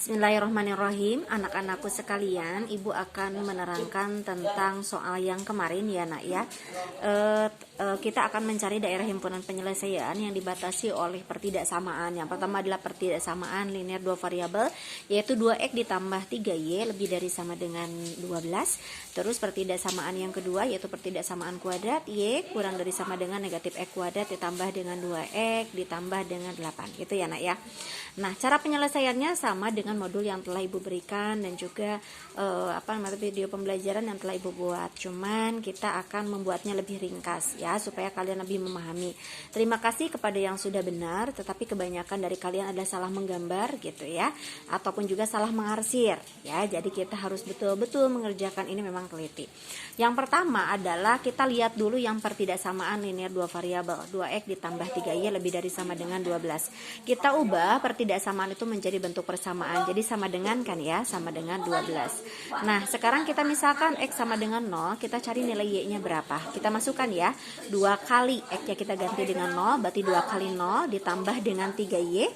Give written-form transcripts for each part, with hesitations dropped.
Bismillahirrahmanirrahim. Anak-anakku sekalian, Ibu akan menerangkan tentang soal yang kemarin ya nak ya. Kita akan mencari daerah himpunan penyelesaian yang dibatasi oleh pertidaksamaan. Yang pertama adalah pertidaksamaan linear dua variabel, yaitu 2x ditambah 3y lebih dari sama dengan 12. Terus pertidaksamaan yang kedua yaitu pertidaksamaan kuadrat, y kurang dari sama dengan negatif x kuadrat ditambah dengan 2x ditambah dengan 8. Gitu ya nak ya. Nah, cara penyelesaiannya sama dengan modul yang telah Ibu berikan dan juga video pembelajaran yang telah Ibu buat. Cuman kita akan membuatnya lebih ringkas ya supaya kalian lebih memahami. Terima kasih kepada yang sudah benar, tetapi kebanyakan dari kalian adalah salah menggambar gitu ya, ataupun juga salah mengarsir ya. Jadi kita harus betul-betul mengerjakan ini memang teliti. Yang pertama adalah kita lihat dulu yang pertidaksamaan linear dua variabel, 2x ditambah 3y lebih dari sama dengan 12. Kita ubah pertidaksamaan itu menjadi bentuk persamaan. Jadi sama dengan kan ya, sama dengan 12. Nah, sekarang kita misalkan x sama dengan 0, kita cari nilai y-nya berapa. Kita masukkan ya, 2 kali x-nya kita ganti dengan 0, berarti 2 kali 0 ditambah dengan 3y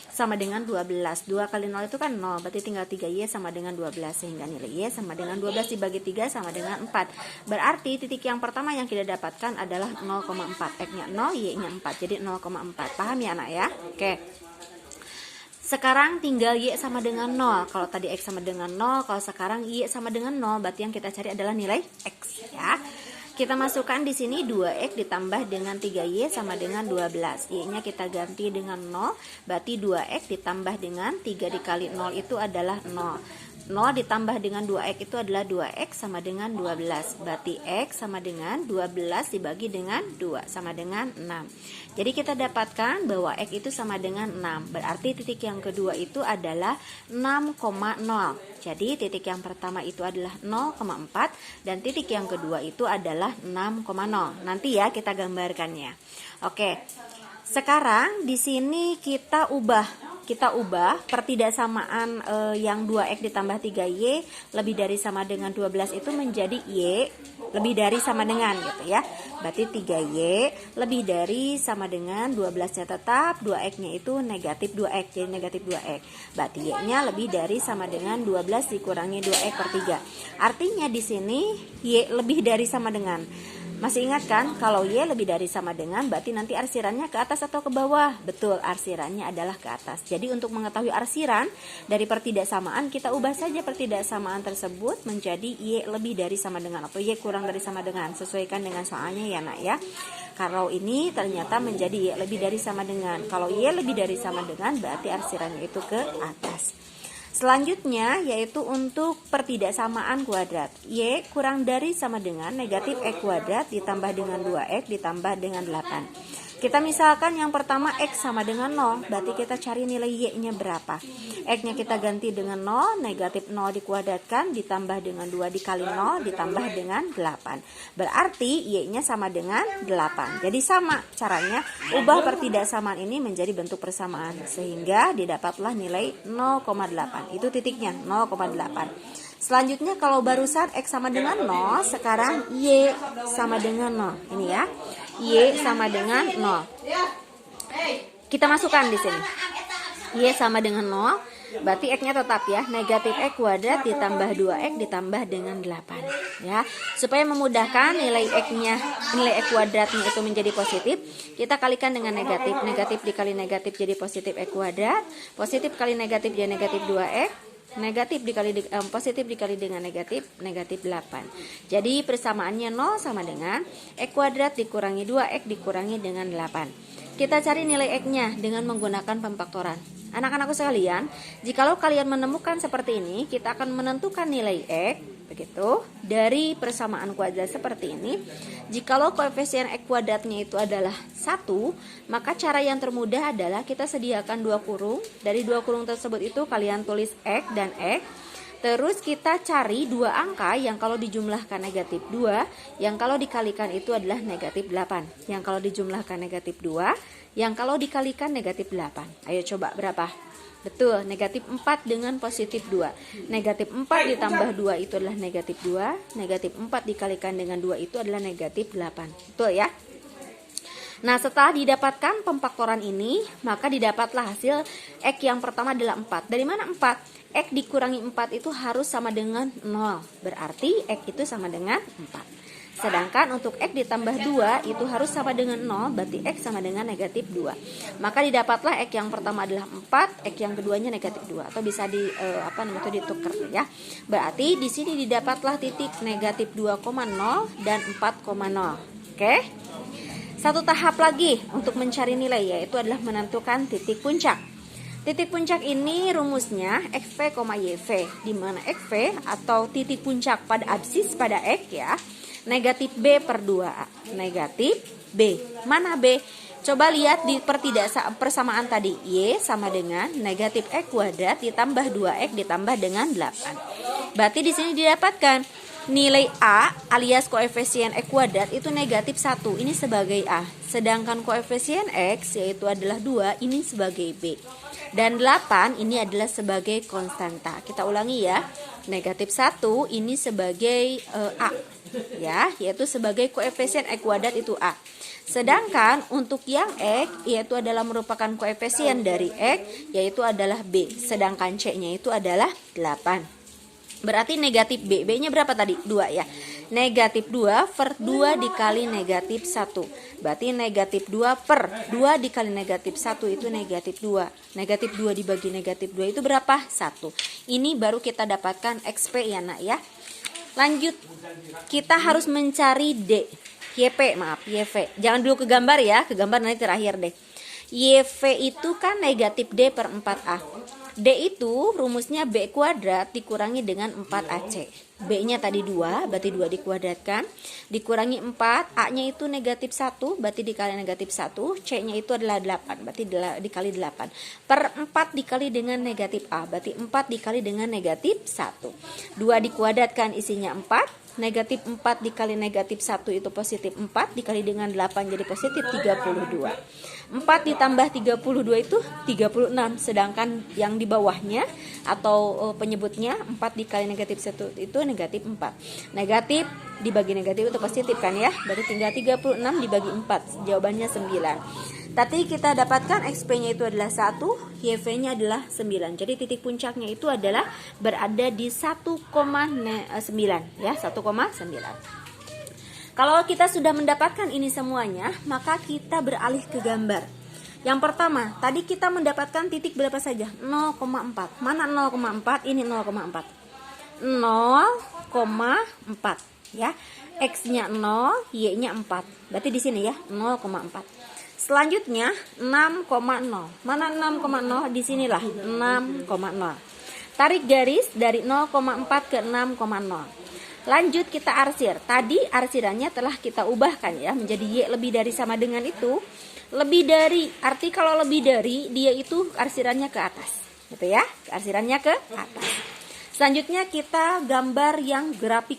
sama dengan 12. 2 kali 0 itu kan 0, berarti tinggal 3y sama dengan 12. Sehingga nilai y sama dengan 12 dibagi 3 sama dengan 4. Berarti titik yang pertama yang kita dapatkan adalah 0,4. X-nya 0, y-nya 4. Jadi 0,4. Paham ya anak ya? Oke. Sekarang tinggal y sama dengan 0. Kalau tadi x sama dengan 0, kalau sekarang y sama dengan 0, berarti yang kita cari adalah nilai x ya. Kita masukkan di sini 2x ditambah dengan 3y sama dengan 12. Y-nya kita ganti dengan 0, berarti 2x ditambah dengan 3 dikali 0 itu adalah 0. 0 ditambah dengan 2x itu adalah 2x sama dengan 12. Berarti x sama dengan 12 dibagi dengan 2 sama dengan 6. Jadi kita dapatkan bahwa x itu sama dengan 6. Berarti titik yang kedua itu adalah 6,0. Jadi titik yang pertama itu adalah 0,4 dan titik yang kedua itu adalah 6,0. Nanti ya kita gambarkannya. Oke. Sekarang di sini kita ubah pertidaksamaan yang 2x ditambah 3y lebih dari sama dengan 12 itu menjadi y lebih dari sama dengan gitu ya. Berarti 3y lebih dari sama dengan 12-nya tetap, 2x-nya itu negatif 2x, jadi negatif 2x. Berarti y-nya lebih dari sama dengan 12 dikurangi 2x per 3. Artinya di sini y lebih dari sama dengan. Masih ingat kan, kalau y lebih dari sama dengan berarti nanti arsirannya ke atas atau ke bawah? Betul, arsirannya adalah ke atas. Jadi untuk mengetahui arsiran dari pertidaksamaan, kita ubah saja pertidaksamaan tersebut menjadi y lebih dari sama dengan atau y kurang dari sama dengan. Sesuaikan dengan soalnya ya nak ya. Kalau ini ternyata menjadi y lebih dari sama dengan. Kalau y lebih dari sama dengan berarti arsirannya itu ke atas. Selanjutnya yaitu untuk pertidaksamaan kuadrat. Y kurang dari sama dengan negatif x kuadrat ditambah dengan 2x ditambah dengan 8. Kita misalkan yang pertama x sama dengan 0, berarti kita cari nilai y-nya berapa. X-nya kita ganti dengan 0, negatif 0 dikuadratkan ditambah dengan 2 dikali 0 ditambah dengan 8. Berarti y-nya sama dengan 8. Jadi sama caranya ubah pertidaksamaan ini menjadi bentuk persamaan sehingga didapatlah nilai 0,8. Itu titiknya 0,8. Selanjutnya kalau barusan x sama dengan 0, sekarang y sama dengan 0. Ini ya. Y sama dengan 0. Kita masukkan di sini. Y sama dengan 0, berarti x-nya tetap ya, negatif x kuadrat ditambah 2x ditambah dengan 8 ya. Supaya memudahkan nilai x-nya, nilai x kuadratnya itu menjadi positif, kita kalikan dengan negatif. Negatif dikali negatif jadi positif x kuadrat, positif kali negatif jadi negatif 2x. Negatif dikali positif dikali dengan negatif 8. Jadi persamaannya 0 sama dengan x kuadrat dikurangi 2x dikurangi dengan 8. Kita cari nilai x-nya dengan menggunakan pemfaktoran. Anak-anakku sekalian, jikalau kalian menemukan seperti ini, kita akan menentukan nilai x begitu dari persamaan kuadrat seperti ini. Jikalau koefisien x kuadratnya itu adalah 1, maka cara yang termudah adalah kita sediakan 2 kurung. Dari 2 kurung tersebut itu kalian tulis x dan x. Terus kita cari 2 angka yang kalau dijumlahkan negatif 2, yang kalau dikalikan itu adalah negatif 8. Yang kalau dijumlahkan negatif 2, yang kalau dikalikan negatif 8. Ayo coba berapa? Betul, negatif 4 dengan positif 2. Negatif 4 ditambah 2 itu adalah negatif 2. Negatif 4 dikalikan dengan 2 itu adalah negatif 8. Betul ya? Nah, setelah didapatkan pemfaktoran ini, maka didapatlah hasil X yang pertama adalah 4. Dari mana 4? X dikurangi 4 itu harus sama dengan 0. Berarti X itu sama dengan 4. Sedangkan untuk X ditambah 2 itu harus sama dengan 0, berarti X sama dengan negatif 2. Maka didapatlah X yang pertama adalah 4, X yang keduanya negatif 2. Atau bisa ditukar ya. Berarti di sini didapatlah titik negatif 2,0 dan 4,0. Oke? Satu tahap lagi untuk mencari nilai, yaitu adalah menentukan titik puncak. Titik puncak ini rumusnya XV, YV, di mana XV atau titik puncak pada absis pada X ya, negatif B per 2A. Negatif B. Mana B? Coba lihat di persamaan tadi. Y sama dengan negatif X kuadrat ditambah 2X ditambah dengan 8. Berarti di sini didapatkan nilai A alias koefisien X kuadrat itu negatif 1, ini sebagai A. Sedangkan koefisien X yaitu adalah 2, ini sebagai B. Dan 8 ini adalah sebagai konstanta. Kita ulangi ya. Negatif 1 ini sebagai A. Ya, yaitu sebagai koefisien X kuadrat itu A. Sedangkan untuk yang X yaitu adalah merupakan koefisien dari X yaitu adalah B. Sedangkan C-nya itu adalah 8. Berarti negatif B. B-nya berapa tadi? 2 ya. Negatif 2 per 2 dikali negatif 1. Berarti negatif 2 per 2 dikali negatif 1 itu negatif 2. Negatif 2 dibagi negatif 2 itu berapa? 1. Ini baru kita dapatkan XP ya nak ya. Lanjut. Kita harus mencari D. YP, maaf, YV. Jangan dulu ke gambar ya. Ke gambar nanti terakhir deh. YV itu kan negatif D per 4A. D itu rumusnya B kuadrat dikurangi dengan 4AC. B-nya tadi 2, berarti 2 dikuadratkan. Dikurangi 4, A-nya itu negatif 1, berarti dikali negatif 1. C-nya itu adalah 8, berarti dikali 8. Per 4 dikali dengan negatif A, berarti 4 dikali dengan negatif 1. 2 dikuadratkan isinya 4. Negatif 4 dikali negatif 1 itu positif 4, dikali dengan 8 jadi positif 32. 4 ditambah 32 itu 36. Sedangkan yang di bawahnya atau penyebutnya 4 dikali negatif 1 itu negatif 4. Negatif dibagi negatif itu positif kan ya. Berarti tinggal 36 dibagi 4. Jawabannya 9. Tadi kita dapatkan XP-nya itu adalah 1, YV-nya adalah 9. Jadi titik puncaknya itu adalah berada di 1,9 ya, 1,9. Kalau kita sudah mendapatkan ini semuanya, maka kita beralih ke gambar. Yang pertama, tadi kita mendapatkan titik berapa saja? 0,4. Mana 0,4? Ini 0,4. 0,4 ya. X-nya 0, Y-nya 4. Berarti di sini ya, 0,4. Selanjutnya 6,0. Mana 6,0? Di sinilah 6,0. Tarik garis dari 0,4 ke 6,0. Lanjut kita arsir. Tadi arsirannya telah kita ubahkan ya menjadi Y lebih dari sama dengan itu. Lebih dari, arti kalau lebih dari dia itu arsirannya ke atas. Gitu ya. Arsirannya ke atas. Selanjutnya kita gambar yang grafik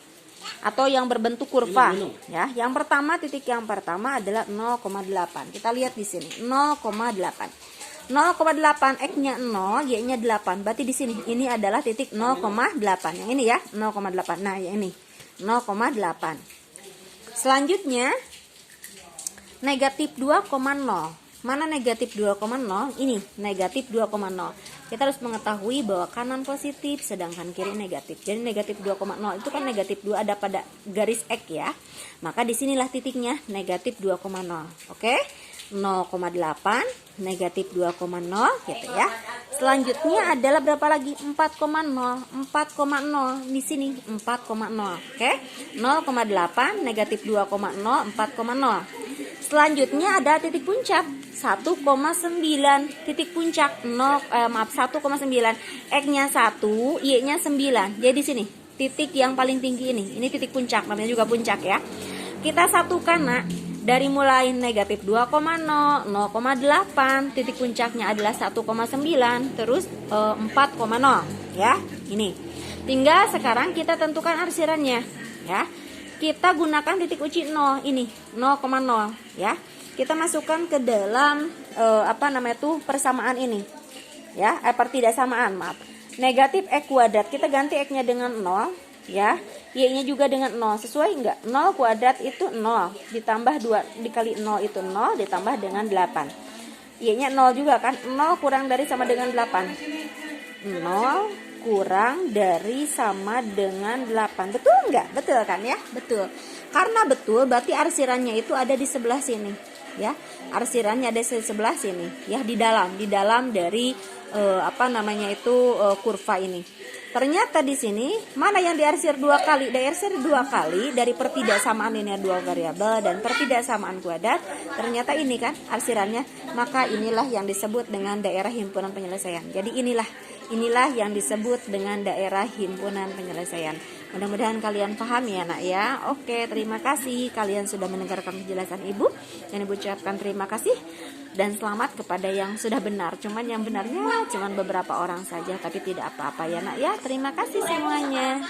atau yang berbentuk kurva ya. Yang pertama, titik yang pertama adalah 0,8. Kita lihat di sini 0,8. 0,8 X-nya 0, Y-nya 8. Berarti di sini ini adalah titik 0,8. Yang ini ya, 0,8. Nah, yang ini 0,8. Selanjutnya negatif 2,0. Mana negatif 2,0? Ini negatif 2,0. Kita harus mengetahui bahwa kanan positif sedangkan kiri negatif. Jadi negatif 2,0 itu kan negatif 2 ada pada garis X ya. Maka disinilah titiknya negatif 2,0. Oke? 0,8 negatif 2,0 gitu ya. Selanjutnya adalah berapa lagi? 4,0. 4,0 di sini 4,0. Oke? 0,8 negatif 2,0 4,0. Selanjutnya ada titik puncak 1,9. Titik puncak 1,9. X-nya 1, Y-nya 9. Jadi di sini titik yang paling tinggi ini. Ini titik puncak, namanya juga puncak ya. Kita satukan nak. Dari mulai negatif 2,0, 0,8, titik puncaknya adalah 1,9, terus 4,0 ya. Ini. Tinggal sekarang kita tentukan arsirannya ya. Kita gunakan titik uci 0 ini 0,0 ya. Kita masukkan ke dalam persamaan ini ya, pertidaksamaan maaf. Negatif X kuadrat kita ganti X-nya dengan 0 ya. Y-nya juga dengan 0, sesuai enggak? 0 kuadrat itu 0, ditambah 2 dikali 0 itu 0, ditambah dengan 8. Y-nya 0 juga kan? 0 kurang dari sama dengan 8. 0 kurang dari sama dengan 8. Betul enggak? Betul kan ya? Betul. Karena betul, berarti arsirannya itu ada di sebelah sini, ya. Arsirannya ada di sebelah sini, ya, di dalam dari kurva ini. Ternyata di sini mana yang diarsir 2 kali? Diarsir 2 kali dari pertidaksamaan linear 2 variabel dan pertidaksamaan kuadrat. Ternyata ini kan arsirannya. Maka inilah yang disebut dengan daerah himpunan penyelesaian. Jadi inilah yang disebut dengan daerah himpunan penyelesaian. Mudah-mudahan kalian paham ya nak ya. Oke, terima kasih kalian sudah mendengarkan penjelasan Ibu. Dan Ibu ucapkan terima kasih dan selamat kepada yang sudah benar. Cuman yang benarnya cuman beberapa orang saja, tapi tidak apa-apa ya nak ya. Terima kasih semuanya.